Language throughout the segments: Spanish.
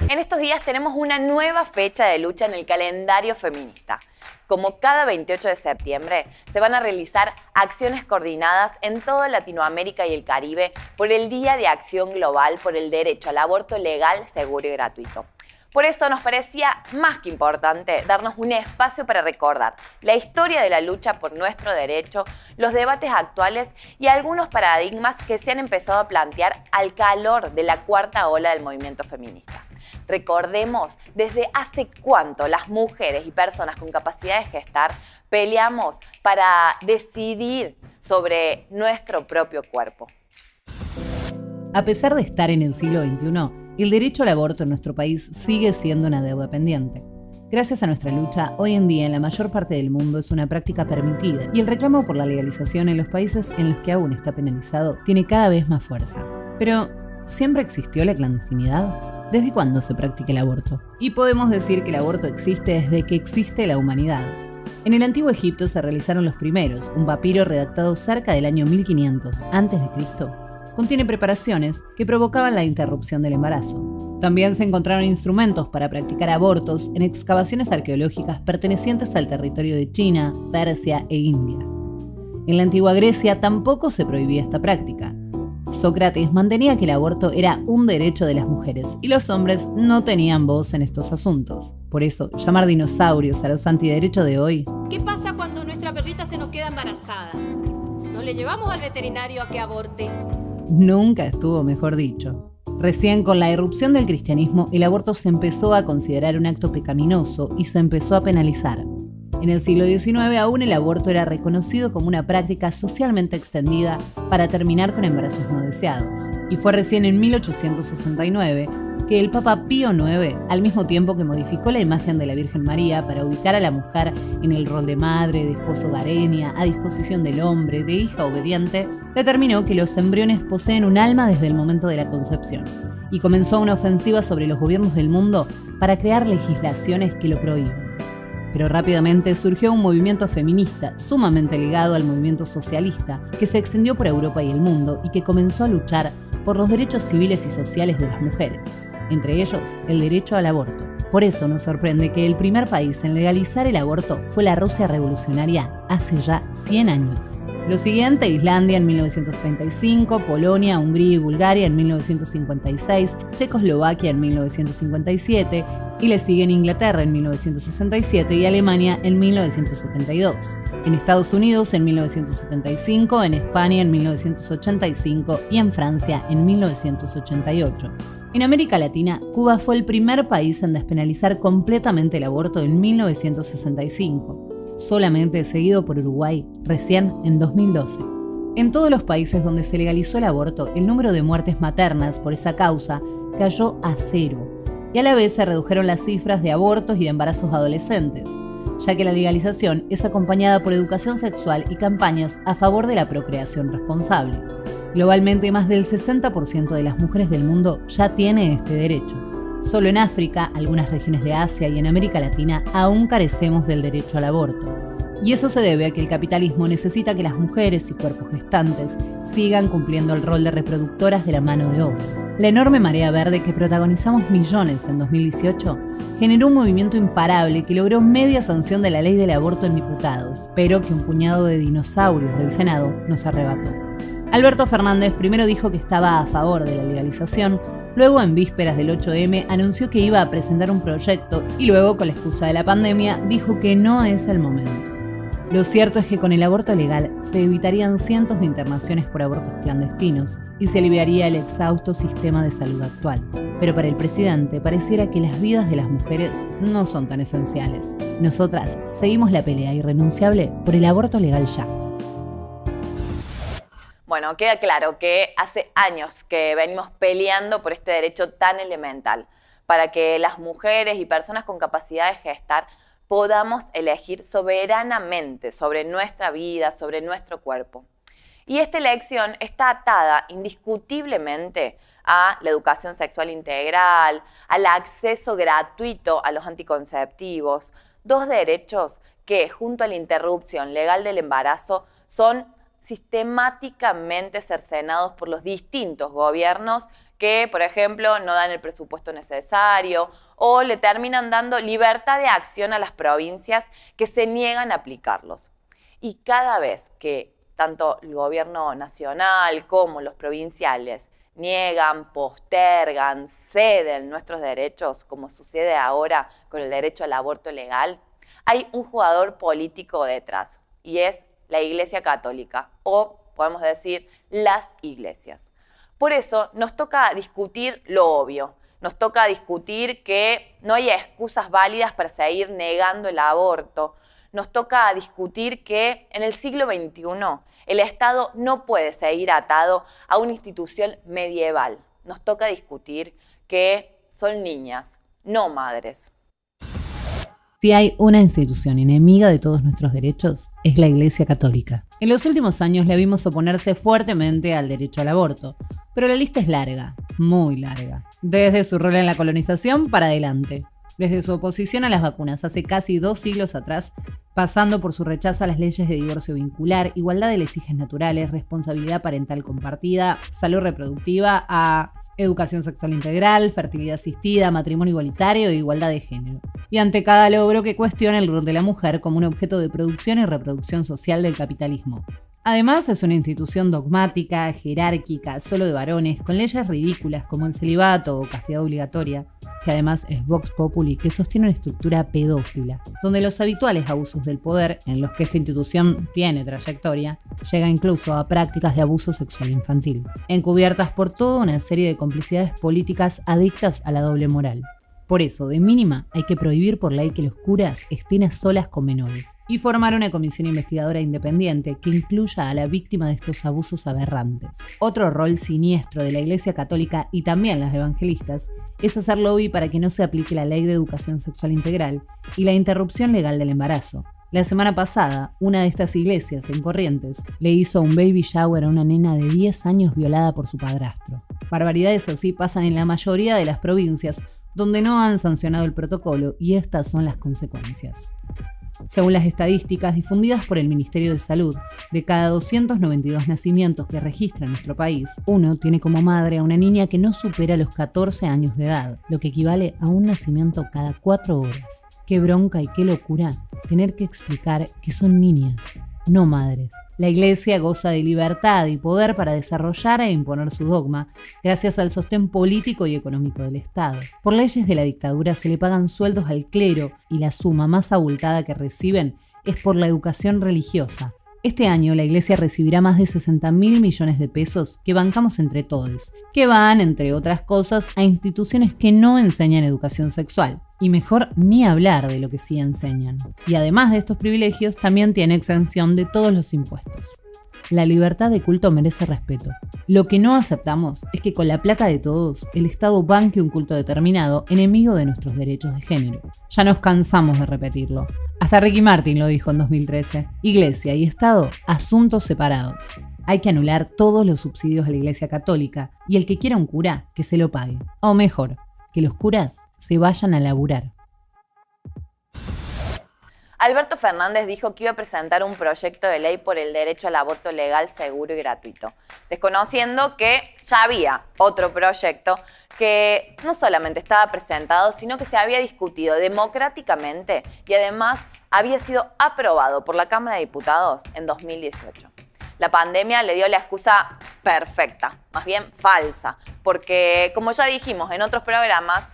En estos días tenemos una nueva fecha de lucha en el calendario feminista. Como cada 28 de septiembre, se van a realizar acciones coordinadas en toda Latinoamérica y el Caribe por el Día de Acción Global por el Derecho al Aborto Legal, Seguro y Gratuito. Por eso nos parecía más que importante darnos un espacio para recordar la historia de la lucha por nuestro derecho, los debates actuales y algunos paradigmas que se han empezado a plantear al calor de la cuarta ola del movimiento feminista. Recordemos desde hace cuánto las mujeres y personas con capacidad de gestar peleamos para decidir sobre nuestro propio cuerpo. A pesar de estar en el siglo XXI, el derecho al aborto en nuestro país sigue siendo una deuda pendiente. Gracias a nuestra lucha, hoy en día en la mayor parte del mundo es una práctica permitida y el reclamo por la legalización en los países en los que aún está penalizado tiene cada vez más fuerza. Pero, ¿siempre existió la clandestinidad? ¿Desde cuándo se practica el aborto? Y podemos decir que el aborto existe desde que existe la humanidad. En el antiguo Egipto se realizaron los primeros, un papiro redactado cerca del año 1500 a.C., contiene preparaciones que provocaban la interrupción del embarazo. También se encontraron instrumentos para practicar abortos en excavaciones arqueológicas pertenecientes al territorio de China, Persia e India. En la antigua Grecia tampoco se prohibía esta práctica. Sócrates mantenía que el aborto era un derecho de las mujeres y los hombres no tenían voz en estos asuntos. Por eso, llamar dinosaurios a los antiderechos de hoy... ¿Qué pasa cuando nuestra perrita se nos queda embarazada? ¿No le llevamos al veterinario a que aborte? Nunca estuvo mejor dicho. Recién con la irrupción del cristianismo, el aborto se empezó a considerar un acto pecaminoso y se empezó a penalizar. En el siglo XIX aún el aborto era reconocido como una práctica socialmente extendida para terminar con embarazos no deseados. Y fue recién en 1869 que el Papa Pío IX, al mismo tiempo que modificó la imagen de la Virgen María para ubicar a la mujer en el rol de madre, de esposo hogareña, a disposición del hombre, de hija obediente, determinó que los embriones poseen un alma desde el momento de la concepción y comenzó una ofensiva sobre los gobiernos del mundo para crear legislaciones que lo prohíben. Pero rápidamente surgió un movimiento feminista sumamente ligado al movimiento socialista que se extendió por Europa y el mundo y que comenzó a luchar por los derechos civiles y sociales de las mujeres, entre ellos el derecho al aborto. Por eso nos sorprende que el primer país en legalizar el aborto fue la Rusia revolucionaria hace ya 100 años. Lo siguiente, Islandia en 1935, Polonia, Hungría y Bulgaria en 1956, Checoslovaquia en 1957 y le siguen Inglaterra en 1967 y Alemania en 1972. En Estados Unidos en 1975, en España en 1985 y en Francia en 1988. En América Latina, Cuba fue el primer país en despenalizar completamente el aborto en 1965. Solamente seguido por Uruguay, recién en 2012. En todos los países donde se legalizó el aborto, el número de muertes maternas por esa causa cayó a 0, y a la vez se redujeron las cifras de abortos y de embarazos adolescentes, ya que la legalización es acompañada por educación sexual y campañas a favor de la procreación responsable. Globalmente, más del 60% de las mujeres del mundo ya tiene este derecho. Solo en África, algunas regiones de Asia y en América Latina aún carecemos del derecho al aborto. Y eso se debe a que el capitalismo necesita que las mujeres y cuerpos gestantes sigan cumpliendo el rol de reproductoras de la mano de obra. La enorme marea verde que protagonizamos millones en 2018 generó un movimiento imparable que logró media sanción de la ley del aborto en diputados, pero que un puñado de dinosaurios del Senado nos arrebató. Alberto Fernández primero dijo que estaba a favor de la legalización. Luego, en vísperas del 8M, anunció que iba a presentar un proyecto y luego, con la excusa de la pandemia, dijo que no es el momento. Lo cierto es que con el aborto legal se evitarían cientos de internaciones por abortos clandestinos y se aliviaría el exhausto sistema de salud actual. Pero para el presidente pareciera que las vidas de las mujeres no son tan esenciales. Nosotras seguimos la pelea irrenunciable por el aborto legal ya. Bueno, queda claro que hace años que venimos peleando por este derecho tan elemental, para que las mujeres y personas con capacidad de gestar podamos elegir soberanamente sobre nuestra vida, sobre nuestro cuerpo. Y esta elección está atada indiscutiblemente a la educación sexual integral, al acceso gratuito a los anticonceptivos, dos derechos que, junto a la interrupción legal del embarazo, son sistemáticamente cercenados por los distintos gobiernos que, por ejemplo, no dan el presupuesto necesario o le terminan dando libertad de acción a las provincias que se niegan a aplicarlos. Y cada vez que tanto el gobierno nacional como los provinciales niegan, postergan, ceden nuestros derechos, como sucede ahora con el derecho al aborto legal, hay un jugador político detrás, y es la Iglesia Católica, o podemos decir, las iglesias. Por eso nos toca discutir lo obvio, nos toca discutir que no hay excusas válidas para seguir negando el aborto, nos toca discutir que en el siglo XXI el Estado no puede seguir atado a una institución medieval. Nos toca discutir que son niñas, no madres. Si hay una institución enemiga de todos nuestros derechos, es la Iglesia Católica. En los últimos años la vimos oponerse fuertemente al derecho al aborto, pero la lista es larga, muy larga. Desde su rol en la colonización para adelante. Desde su oposición a las vacunas hace casi 2 siglos atrás, pasando por su rechazo a las leyes de divorcio vincular, igualdad de les hijas naturales, responsabilidad parental compartida, salud reproductiva, a educación sexual integral, fertilidad asistida, matrimonio igualitario e igualdad de género. Y ante cada logro que cuestiona el rol de la mujer como un objeto de producción y reproducción social del capitalismo. Además, es una institución dogmática, jerárquica, solo de varones, con leyes ridículas como el celibato o castidad obligatoria, que además es Vox Populi, que sostiene una estructura pedófila, donde los habituales abusos del poder, en los que esta institución tiene trayectoria, llega incluso a prácticas de abuso sexual infantil, encubiertas por toda una serie de complicidades políticas adictas a la doble moral. Por eso, de mínima, hay que prohibir por ley que los curas estén a solas con menores y formar una comisión investigadora independiente que incluya a la víctima de estos abusos aberrantes. Otro rol siniestro de la Iglesia Católica y también las evangelistas es hacer lobby para que no se aplique la Ley de Educación Sexual Integral y la interrupción legal del embarazo. La semana pasada, una de estas iglesias, en Corrientes, le hizo un baby shower a una nena de 10 años violada por su padrastro. Barbaridades así pasan en la mayoría de las provincias donde no han sancionado el protocolo, y estas son las consecuencias. Según las estadísticas difundidas por el Ministerio de Salud, de cada 292 nacimientos que registra nuestro país, uno tiene como madre a una niña que no supera los 14 años de edad, lo que equivale a un nacimiento cada 4 horas. Qué bronca y qué locura tener que explicar que son niñas, no madres. La Iglesia goza de libertad y poder para desarrollar e imponer su dogma gracias al sostén político y económico del Estado. Por leyes de la dictadura se le pagan sueldos al clero y la suma más abultada que reciben es por la educación religiosa. Este año la Iglesia recibirá más de 60.000 millones de pesos que bancamos entre todos, que van, entre otras cosas, a instituciones que no enseñan educación sexual. Y mejor ni hablar de lo que sí enseñan. Y además de estos privilegios, también tiene exención de todos los impuestos. La libertad de culto merece respeto. Lo que no aceptamos es que con la plata de todos, el Estado banque un culto determinado, enemigo de nuestros derechos de género. Ya nos cansamos de repetirlo. Hasta Ricky Martin lo dijo en 2013. Iglesia y Estado, asuntos separados. Hay que anular todos los subsidios a la Iglesia Católica y el que quiera un cura, que se lo pague. O mejor, que los curas se vayan a laburar. Alberto Fernández dijo que iba a presentar un proyecto de ley por el derecho al aborto legal, seguro y gratuito, desconociendo que ya había otro proyecto que no solamente estaba presentado, sino que se había discutido democráticamente y además había sido aprobado por la Cámara de Diputados en 2018. La pandemia le dio la excusa perfecta, más bien falsa, porque como ya dijimos en otros programas,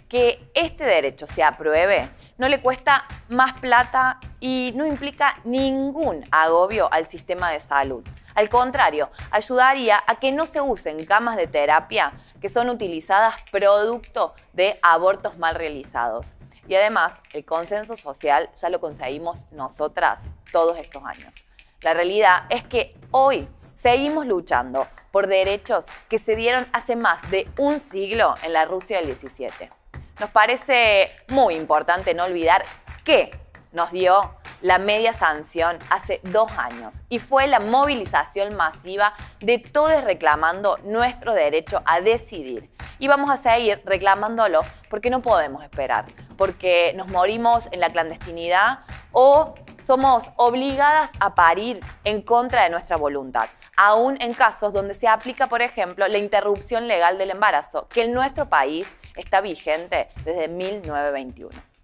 que este derecho se apruebe no le cuesta más plata y no implica ningún agobio al sistema de salud. Al contrario, ayudaría a que no se usen camas de terapia que son utilizadas producto de abortos mal realizados. Y además, el consenso social ya lo conseguimos nosotras todos estos años. La realidad es que hoy seguimos luchando por derechos que se dieron hace más de un siglo en la Rusia del 17. Nos parece muy importante no olvidar que nos dio la media sanción hace 2 años y fue la movilización masiva de todos reclamando nuestro derecho a decidir. Y vamos a seguir reclamándolo porque no podemos esperar, porque nos morimos en la clandestinidad o somos obligadas a parir en contra de nuestra voluntad. aún en casos donde se aplica, por ejemplo, la interrupción legal del embarazo, que en nuestro país está vigente desde 1921.